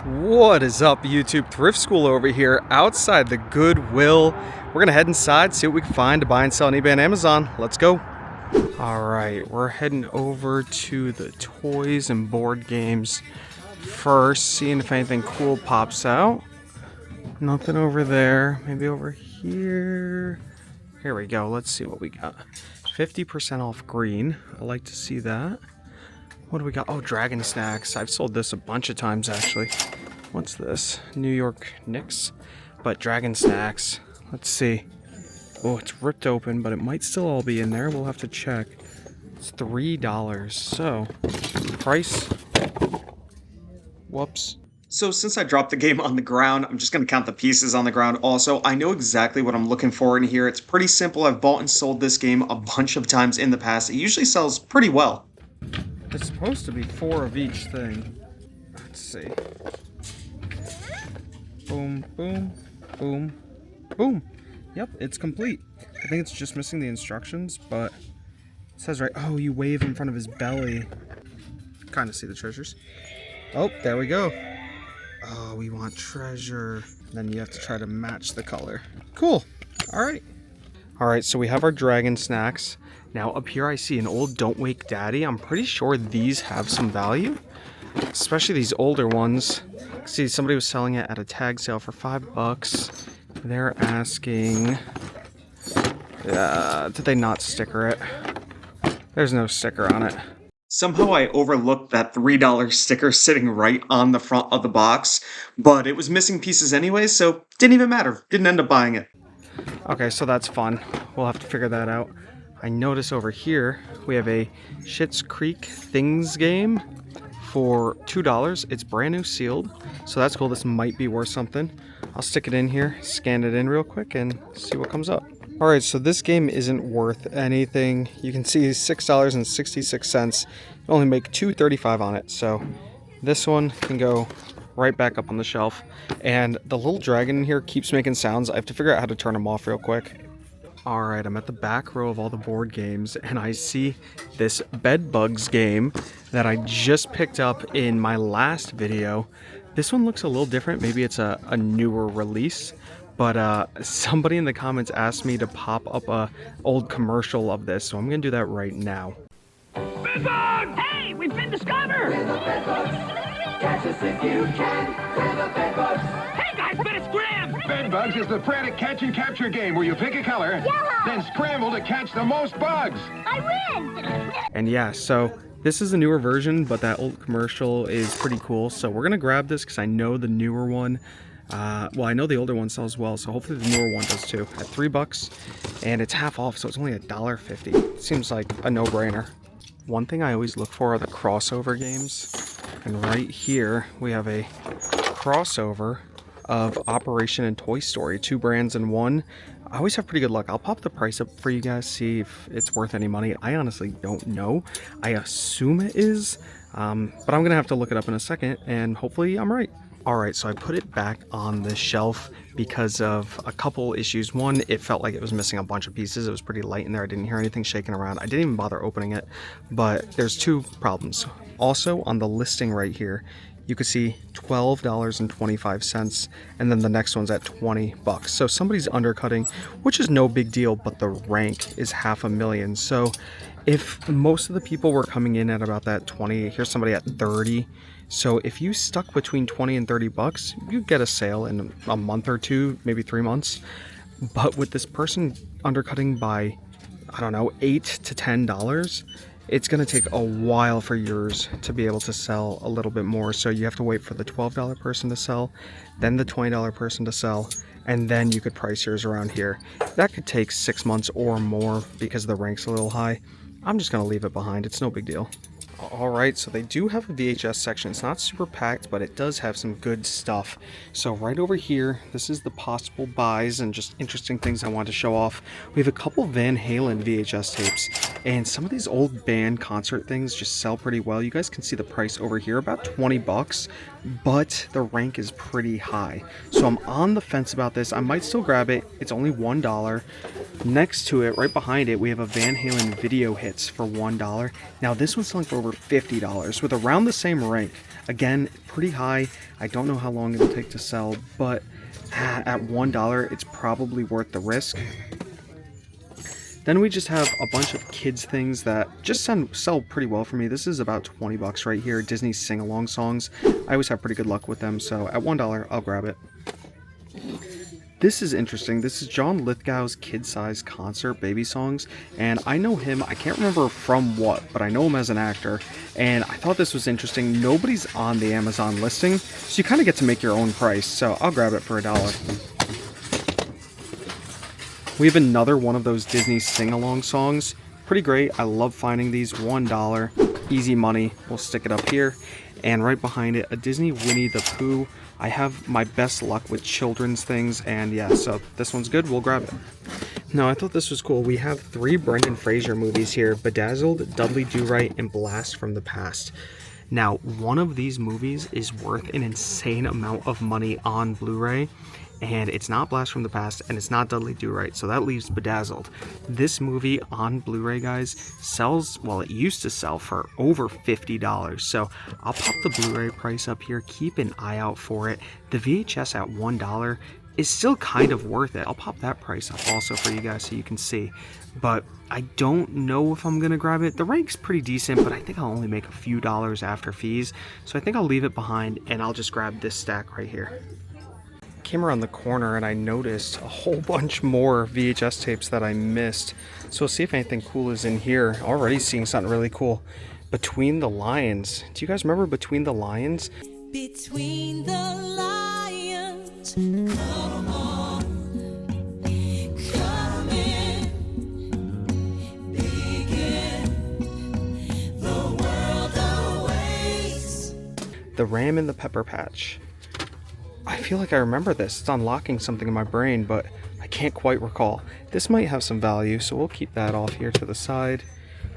What is up, YouTube? Thrift School over here outside the Goodwill. We're gonna head inside, see what we can find to buy and sell on eBay and Amazon. Let's go. All right, we're heading over to the toys and board games first, seeing if anything cool pops out. Nothing over there. Maybe over here. Here we go. Let's see what we got. 50% off green. I like to see that. What do we got? Oh, Dragon Snacks. I've sold this a bunch of times, actually. What's this? New York Knicks. But Dragon Snacks. Let's see. Oh, it's ripped open, but it might still all be in there. We'll have to check. It's $3. So, price. Whoops. So since I dropped the game on the ground, I'm just going to count the pieces on the ground also. I know exactly what I'm looking for in here. It's pretty simple. I've bought and sold this game a bunch of times in the past. It usually sells pretty well. It's supposed to be 4 of each thing. Let's see. Boom, boom, boom, boom. Yep, it's complete. I think it's just missing the instructions, but it says right, oh, you wave in front of his belly. Kind of see the treasures. Oh, there we go. Oh, we want treasure. Then you have to try to match the color. Cool. All right. All right, so we have our Dragon Snacks. Now up here I see an old Don't Wake Daddy. I'm pretty sure these have some value, especially these older ones. See, somebody was selling it at a tag sale for $5. They're asking, did they not sticker it? There's no sticker on it. Somehow I overlooked that $3 sticker sitting right on the front of the box, but it was missing pieces anyway, so didn't even matter. Didn't end up buying it. Okay, so that's fun. We'll have to figure that out. I notice over here we have a Schitt's Creek Things game for $2. It's brand new sealed, so that's cool. This might be worth something. I'll stick it in here, scan it in real quick, and see what comes up. All right, so this game isn't worth anything. You can see $6.66. You only make $2.35 on it, so this one can go right back up on the shelf. And the little dragon in here keeps making sounds. I have to figure out how to turn them off real quick. All right, I'm at the back row of all the board games, and I see this Bed Bugs game that I just picked up in my last video. This one looks a little different. Maybe it's a newer release, but somebody in the comments asked me to pop up a old commercial of this, so I'm gonna do that right now. Bed Bugs! Hey, we've been discovered! We're the Bed Bugs. Catch us if you can. We're the Bed Bugs. Hey guys, better scram! Bed Bugs is the frantic catch and capture game where you pick a color, Yellow. then scramble to catch the most bugs. I win! And yeah, so this is a newer version, but that old commercial is pretty cool. So we're gonna grab this because I know the newer one, well, I know the older one sells well, so hopefully the newer one does too. At $3, and it's half off, so it's only $1.50. Seems like a no-brainer. One thing I always look for are the crossover games, and right here we have a crossover of Operation and Toy Story, 2 brands in one. I always have pretty good luck. I'll pop the price up for you guys, see if it's worth any money. I honestly don't know. I assume it is, but I'm gonna have to look it up in a second, and hopefully I'm right. All right, so I put it back on the shelf because of a couple issues. One, it felt like it was missing a bunch of pieces. It was pretty light in there. I didn't hear anything shaking around. I didn't even bother opening it, but there's 2 problems. Also, on the listing right here, you could see $12.25, and then the next one's at $20. So somebody's undercutting, which is no big deal, but the rank is $500,000. So if most of the people were coming in at about that 20, here's somebody at 30. So if you stuck between 20 and $30, you'd get a sale in a month or 2, maybe 3 months. But with this person undercutting by, I don't know, $8 to $10, it's going to take a while for yours to be able to sell a little bit more. So you have to wait for the $12 person to sell, then the $20 person to sell, and then you could price yours around here. That could take 6 months or more because the rank's a little high. I'm just going to leave it behind. It's no big deal. All right, so they do have a VHS section. It's not super packed, but it does have some good stuff. So right over here, this is the possible buys and just interesting things I want to show off. We have a couple Van Halen VHS tapes, and some of these old band concert things just sell pretty well. You guys can see the price over here, about $20. but the rank is pretty high. So I'm on the fence about this. I might still grab it. It's only $1. Next to it, right behind it, we have a Van Halen Video Hits for $1. Now this one's selling for over $50 with around the same rank. Again, pretty high. I don't know how long it'll take to sell, but at $1, it's probably worth the risk. Then we just have a bunch of kids things that just sell pretty well for me. This is about 20 bucks right here. Disney sing-along songs. I always have pretty good luck with them, so at $1, I'll grab it. This is interesting. This is John Lithgow's kid-size concert baby songs, and I know him. I can't remember from what, but I know him as an actor, and I thought this was interesting. Nobody's on the Amazon listing, so you kind of get to make your own price, so I'll grab it for $1. We have another one of those Disney sing-along songs. Pretty great. I love finding these. $1. Easy money. We'll stick it up here. And right behind it, a Disney Winnie the Pooh. I have my best luck with children's things, and yeah, so this one's good. We'll grab it. Now, I thought this was cool. We have 3 Brendan Fraser movies here: Bedazzled, Dudley Do-Right, and Blast from the Past. Now, one of these movies is worth an insane amount of money on Blu-ray, and it's not Blast from the Past, and it's not Dudley Do-Right, so that leaves Bedazzled. This movie on Blu-ray, guys, sells, well, it used to sell for over $50, so I'll pop the Blu-ray price up here. Keep an eye out for it. The VHS at $1 is still kind of worth it. I'll pop that price up also for you guys so you can see, but I don't know if I'm gonna grab it. The rank's pretty decent, but I think I'll only make a few dollars after fees, so I think I'll leave it behind, and I'll just grab this stack right here. Came around the corner and I noticed a whole bunch more VHS tapes that I missed. So we'll see if anything cool is in here. Already seeing something really cool. Between the Lions. Do you guys remember Between the Lions? Between the lions, come on, come in, begin, the world awaits. The Ram and the Pepper Patch. I feel like I remember this. It's unlocking something in my brain, but I can't quite recall. This might have some value, so we'll keep that off here to the side.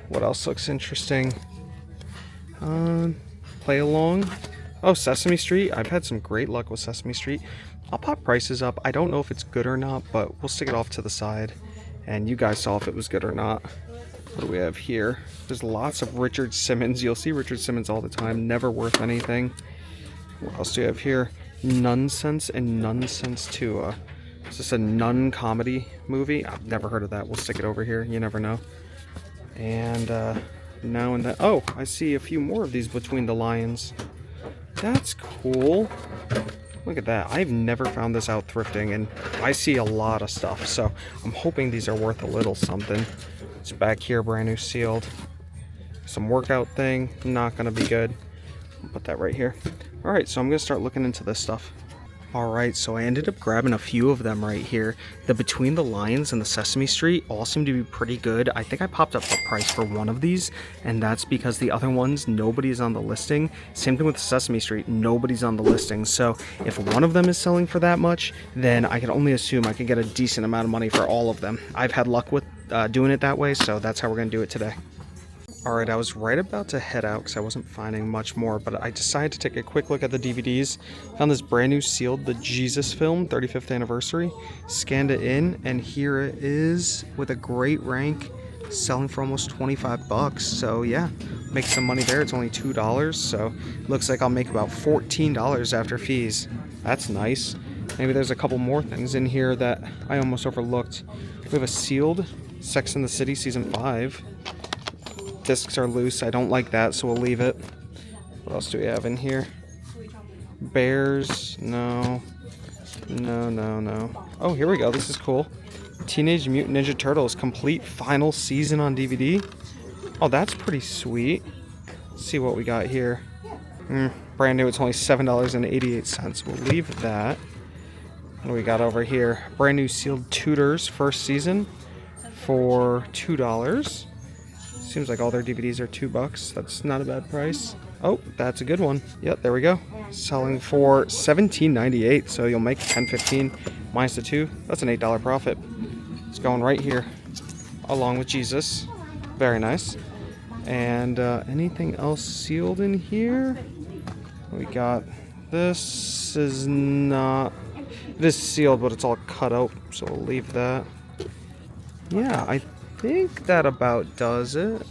What else looks interesting? Play Along. Oh, Sesame Street. I've had some great luck with Sesame Street. I'll pop prices up. I don't know if it's good or not, but we'll stick it off to the side. And you guys saw if it was good or not. What do we have here? There's lots of Richard Simmons. You'll see Richard Simmons all the time. Never worth anything. What else do we have here? Nonsense and Nonsense 2. Is this a nun comedy movie? I've never heard of that. We'll stick it over here. You never know. And now and then. Oh, I see a few more of these Between the Lions. That's cool. Look at that. I've never found this out thrifting, and I see a lot of stuff. So I'm hoping these are worth a little something. It's back here, brand new sealed. Some workout thing. Not going to be good. I'll put that right here. Alright, so I'm going to start looking into this stuff. Alright, so I ended up grabbing a few of them right here. The Between the Lions and the Sesame Street all seem to be pretty good. I think I popped up the price for one of these, and that's because the other ones, nobody's on the listing. Same thing with Sesame Street, nobody's on the listing. So if one of them is selling for that much, then I can only assume I can get a decent amount of money for all of them. I've had luck with doing it that way, so that's how we're going to do it today. Alright, I was right about to head out because I wasn't finding much more, but I decided to take a quick look at the DVDs. Found this brand new sealed The Jesus Film, 35th anniversary. Scanned it in, and here it is with a great rank, selling for almost 25 bucks. So yeah, make some money there. It's only $2, so looks like I'll make about $14 after fees. That's nice. Maybe there's a couple more things in here that I almost overlooked. We have a sealed Sex and the City Season 5. Discs are loose. I don't like that, so we'll leave it. What else do we have in here? Bears. No. No. Oh, here we go. This is cool. Teenage Mutant Ninja Turtles complete final season on DVD. Oh, that's pretty sweet. Let's see what we got here. Brand new. It's only $7.88. We'll leave that. What do we got over here? Brand new sealed Tudors first season for $2. Seems like all their DVDs are $2. That's not a bad price. Oh, that's a good one. Yep, there we go. Selling for $17.98. So you'll make $10.15 minus the 2. That's an $8 profit. It's going right here, along with Jesus. Very nice. And anything else sealed in here? We got This is not... It is sealed, but it's all cut out, so we'll leave that. Yeah, I think that about does it.